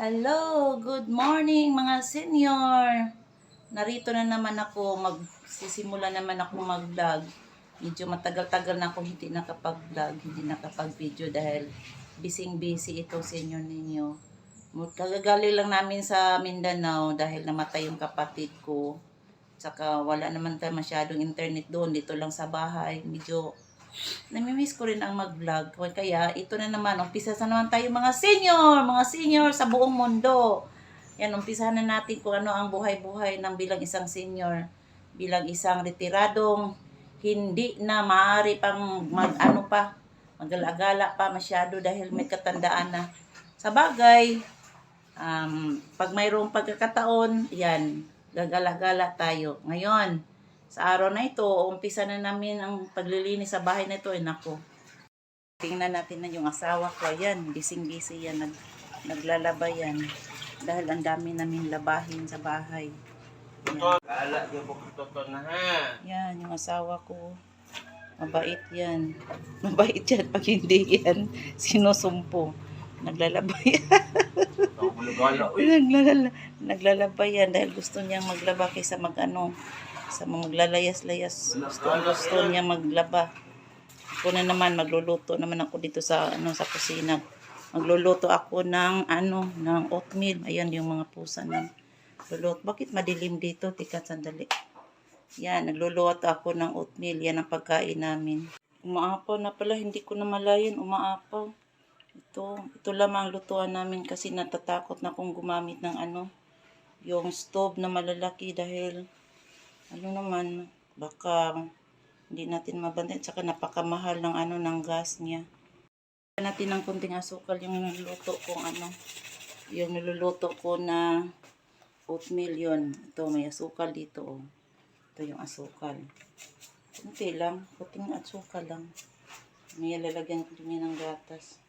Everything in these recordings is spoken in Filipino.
Hello, good morning mga senior. Narito na naman ako, magsisimula naman ako mag-vlog. Medyo matagal-tagal na ako hindi nakapag-vlog, hindi nakapag-video dahil busy ito senior ninyo. Kagagali lang namin sa Mindanao dahil namatay yung kapatid ko. Saka wala naman tayo masyadong internet doon, dito lang sa bahay. Medyo namimiss ko rin ang mag-vlog. Kaya ito na naman, umpisa na naman tayo mga senior sa buong mundo. Yan, umpisa na natin kung ano ang buhay-buhay ng bilang isang senior, bilang isang retiradong hindi na maaari pang mag-alagala pa masyado dahil may katandaan na. Sa bagay, pag mayroong pagkakataon, yan, gagala-gala tayo. Ngayon, sa araw na ito, umpisa na namin ang paglilinis sa bahay na ito. Nako. Tingnan natin na yung asawa ko. Ayan, busy yan. Naglalaba yan. Dahil ang dami namin labahin sa bahay. Gala yung buktot na ha. Yan, yung asawa ko. Mabait yan. Mabait yan pag hindi yan sinusumpo. Naglalaba yan. Naglalaba yan dahil gusto niyang maglaba kaysa sa maglalayas-layas. Gusto niya maglaba. Ako na naman, magluluto naman ako dito sa kusina. Magluluto ako ng oatmeal. Ayan yung mga pusa ng luluto. Bakit madilim dito? Tika, sandali. Yan, nagluluto ako ng oatmeal. Yan ang pagkain namin. Umaapaw na pala, hindi ko na malayan. Umaapaw. Ito lamang lutuan namin kasi natatakot na akong gumamit ng yung stove na malalaki dahil baka hindi natin mabantay. Saka napakamahal ng gas niya. Natin ng kunting asukal yung niluluto ko na oatmeal yon. Ito, may asukal dito. Oh. Ito yung asukal. Kunti lang. Kunting asukal lang. May lalagyan ko din ng gatas.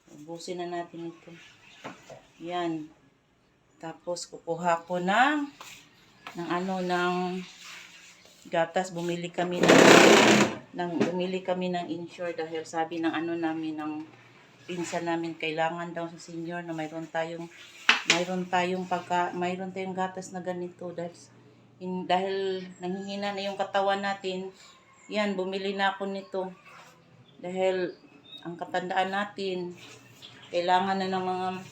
Ubusin na natin ito. Yan. Tapos kukuha ko ng gatas. Bumili kami ng insure dahil sabi ng pinsan namin kailangan daw sa senior na mayroon tayong gatas na ganito dahil nanghihina na yung katawan natin. Yan, bumili na ako nito dahil ang katandaan natin kailangan na ng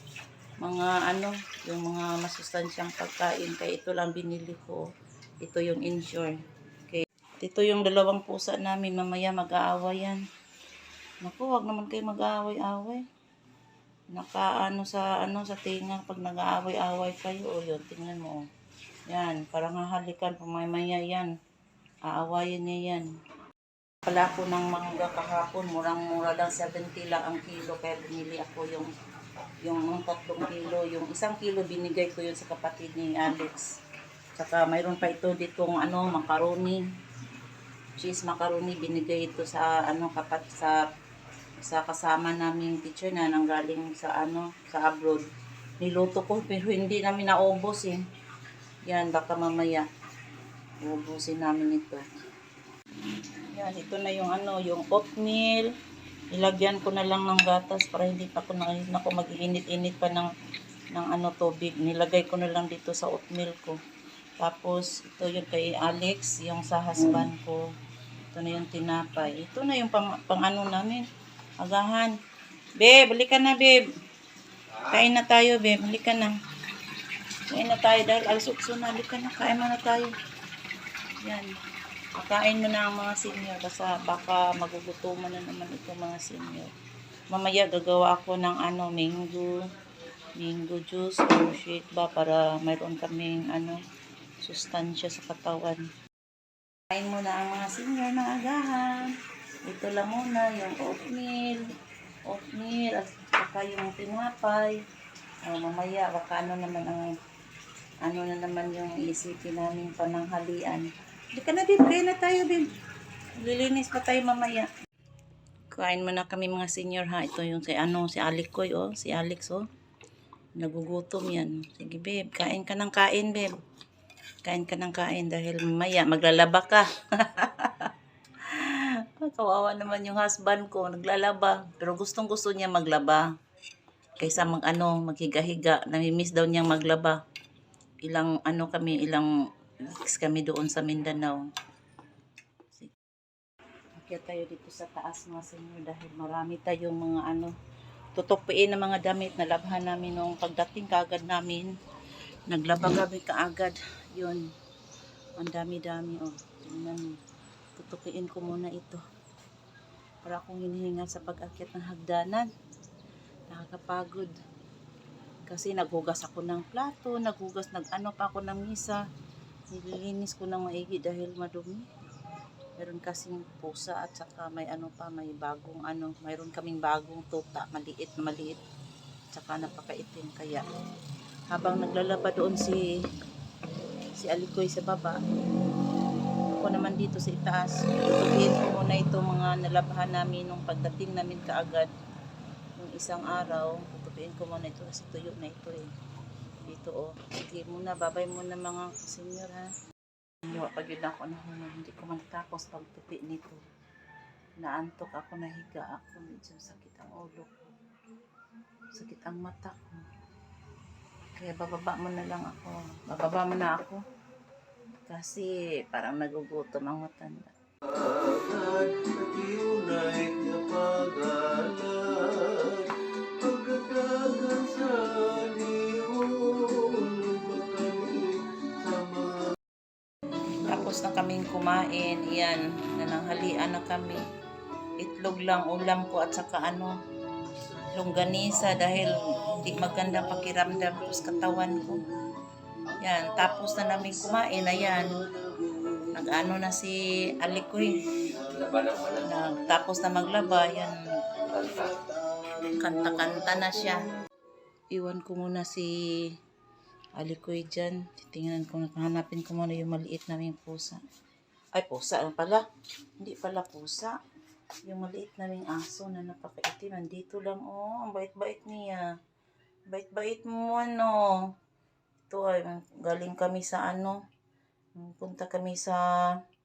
yung mga masustansyang pagkain. Kaya ito lang binili ko. Ito yung insure. Okay. Ito yung dalawang pusa namin. Mamaya mag-aaway yan. Naku, wag naman kayo mag-aaway-aaway. Sa tinga pag nag-aaway-aaway kayo. O yun, tingnan mo. Yan, parang hahalikan. Pamamaya yan. Aawayin niya yan. Pala ko ng mangga kahapon. Murang-mura lang. 70 lang ang kilo. Kaya binili ako yung 3 kilo. Yung 1 kilo binigay ko yun sa kapatid ni Alex. Saka mayroon pa ito ditong macaroni. Cheese macaroni, binigay ito sa sa kasama naming teacher na nanggaling sa abroad. Niluto ko pero hindi namin naubos eh. Yan, baka mamaya ubusin namin ito. Yan, ito na yung yung oatmeal. Ilagyan ko na lang ng gatas para hindi pa ako mag-iinit-init pa ng tubig. Nilagay ko na lang dito sa oatmeal ko. Tapos, ito yung kay Alex, yung sa husband ko. Ito na yung tinapay. Ito na yung pang namin. Agahan. Babe, balik ka na, babe. Kain na tayo, babe. Balik ka na. Kain na tayo dahil alasukso na. Balik ka na. Kain mo na tayo. Yan. Pakain mo na ang mga senior kasi baka magugutuman na naman ito mga senior. Mamaya gagawa ako ng mango juice or shake ba para mayroon kaming sustansya sa katawan. Kain mo na ang mga senior ng agahan. Ito lang muna yung oatmeal at saka yung tinapay. Mamaya baka na naman yung isipin namin pananghalian. Hindi ka na, babe. Kaya na tayo, babe. Lilinis pa tayo mamaya. Kain mo na kami mga senior, ha. Ito yung si Alex ko, oh. Si Alex, oh. Nagugutom yan. Sige, babe. Kain ka ng kain, babe. Kain ka ng kain dahil mamaya maglalaba ka. Kawawa naman yung husband ko. Naglalaba. Pero gustong-gusto niya maglaba. kaysa maghiga-higa. Namimiss daw niyang maglaba. Ilang weeks kami doon sa Mindanao. Akyat tayo dito sa taas mga senyor dahil marami tayong mga tutupiin na mga damit na labhan namin nung pagdating kaagad namin. Naglaba kami kaagad. Yun. Ang dami-dami oh. Tingnan mo. Tutupiin ko muna ito. Para akong hinihingal sa pag-akyat ng hagdanan. Nakakapagod. Kasi naghugas ako ng plato, pa ako ng misa. Nililinis ko ng maigi dahil madumi. Meron kasing pusa at saka may mayroon kaming bagong tuta, maliit. Saka napakaitim kaya habang naglalaba doon si Alikoy sa baba, ako naman dito sa itaas. Tutupiin ko muna ito mga nalabahan namin nung pagdating namin kaagad. Yung isang araw, tutupiin ko muna ito kasi tuyo na ito eh. Dito oh. Sige muna, babay muna mga senior ha. Pag yun ako hindi ko matapos pagtupi nito. Naantok ako, nahiga ako. Medyo sakit ang ulo ko. Sakit ang mata ko. Kaya bababa muna ako. Kasi parang nagugutom ang matanda. Tapos na kaming kumain. Iyan, nananghalian na kami. Itlog lang ulam ko at saka longganisa dahil hindi maganda pakiramdam sa katawan ko. Yan, tapos na namin kumain. Ayan, na si Alikoy. Tapos na maglaba. Yan, kanta-kanta na siya. Iwan ko muna si Alikoy dyan. Titingnan ko, hanapin ko muna yung maliit naming pusa. Ay, pusa lang pala. Hindi pala pusa. Yung maliit naming aso na napakaitim. Nandito lang, oh. Ang bait-bait niya. Bait-bait mo, Ito ay, galing kami sa punta kami sa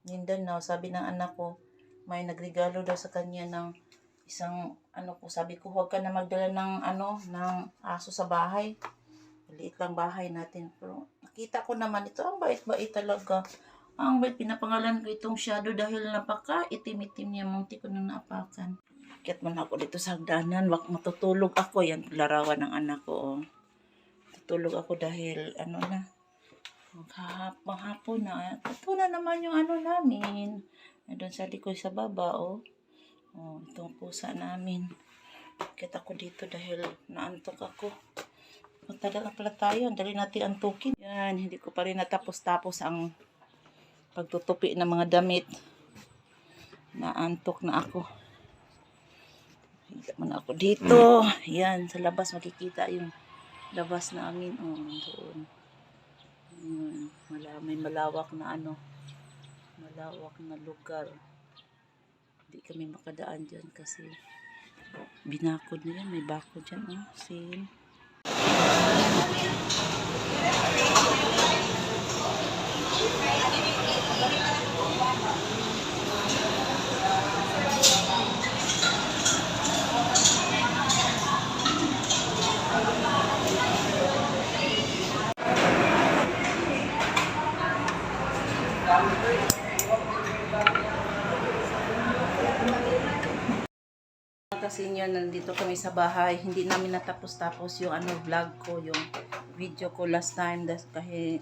Mindanao. Sabi ng anak ko, may nagregalo daw sa kanya ng isang, sabi ko, huwag ka na magdala ng aso sa bahay. Maliit lang bahay natin. Pero nakita ko naman ito, ang bait-bait talaga. Ang bait, pinapangalan ko itong Shadow dahil napaka-itim-itim niya. Munti ko nang naapakan. Kaya man ako dito sa hagdanan, matutulog ako. Yan, larawan ng anak ko. Oh. Tutulog ako dahil maghapon na. Ito na naman yung namin. Doon sa Alikoy sa baba, oh. Oh, itong pusa namin. Kaya ako dito dahil naantok ako. Matagal na pala tayo. Dali natin antukin. Yan, hindi ko pa rin natapos-tapos ang pagtutupi ng mga damit. Naantok na ako. Higa muna ako dito. Yan, sa labas makikita yung labas namin. Oh, doon. May malawak na malawak na lugar. Hindi kami makadaan dyan kasi binakod na yan. May bakod dyan. Oh, sin. Kasi yun, nandito kami sa bahay. Hindi namin natapos-tapos yung vlog ko, yung video ko last time. Kasi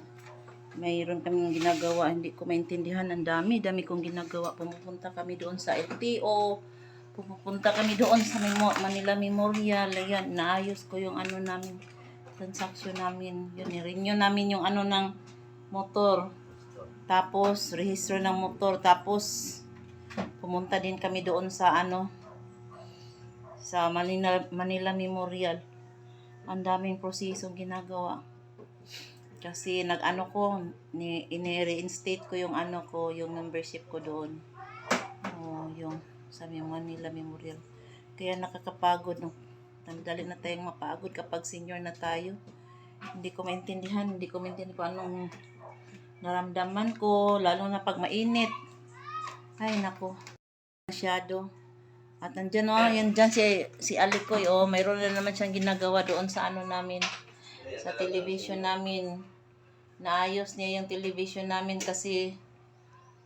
mayroon kaming ginagawa. Hindi ko maintindihan. Ang dami kong ginagawa. Pumupunta kami doon sa LTO. Pumupunta kami doon sa Manila Memorial. Ayan, naayos ko yung namin, transaction namin. Yun, i-renew namin yung ng motor. Tapos, rehistro ng motor. Tapos, pumunta din kami doon sa sa Manila Memorial. Ang daming prosesong ginagawa. Kasi ini-reinstate ko yung yung membership ko doon. Oh, yung sa Manila Memorial. Kaya nakakapagod, no. Dali na tayong mapagod kapag senior na tayo. Hindi ko maintindihan kung anong naramdaman ko, lalo na pag mainit. Ay, nako. Masyado. At nandiyan yan dyan si Alikoy, mayroon na naman siyang ginagawa doon sa ano namin, sa television namin. Naayos niya yung television namin kasi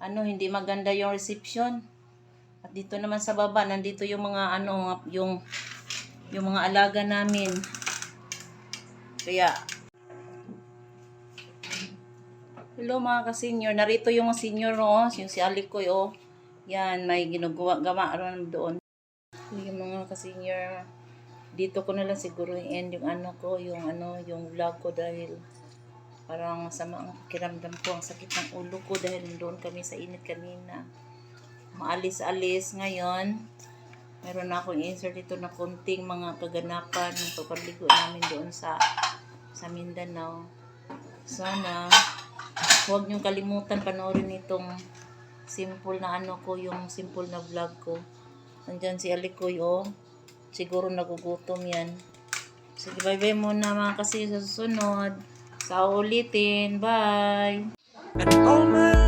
hindi maganda yung reception. At dito naman sa baba, nandito yung mga yung mga alaga namin. Kaya, hello mga ka-senior, narito yung mga senior, yung si Alikoy, yan, may ginagawa ron doon. Yung mga ka-senior, dito ko na lang siguro i-end yung yung vlog ko dahil parang masama ang pakiramdam ko, ang sakit ng ulo ko dahil doon kami sa init kanina. Maalis-alis ngayon. Meron na akong insert dito na konting mga kaganapan ng pagpaligo namin doon sa Mindanao. Sana huwag niyong kalimutan panoorin itong simple na yung simple na vlog ko. Nandyan si Alikoy, siguro nagugutom yan. Sige, bye-bye muna mga kasi sa susunod. Sa ulitin. Bye! And all my